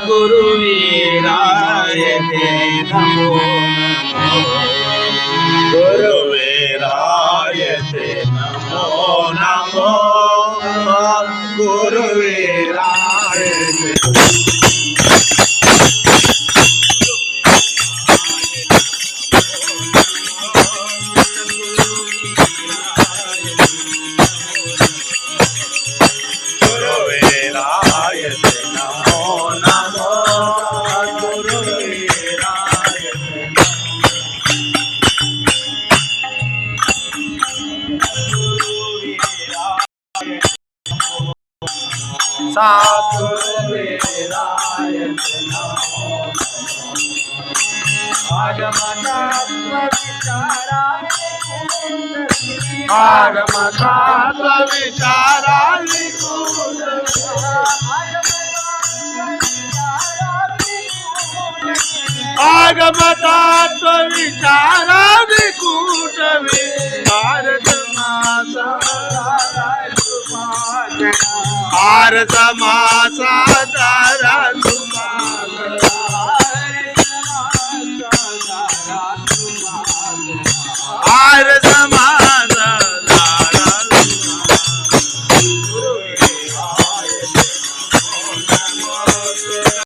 गुरुवीराय ते नमो गुरुवीराय ते नमो नमो गुरुवीराय ते सद्गुरुवीराय आगमतत्व विचारानि आगमतत्व विचारानि कूटवे आर्त मासा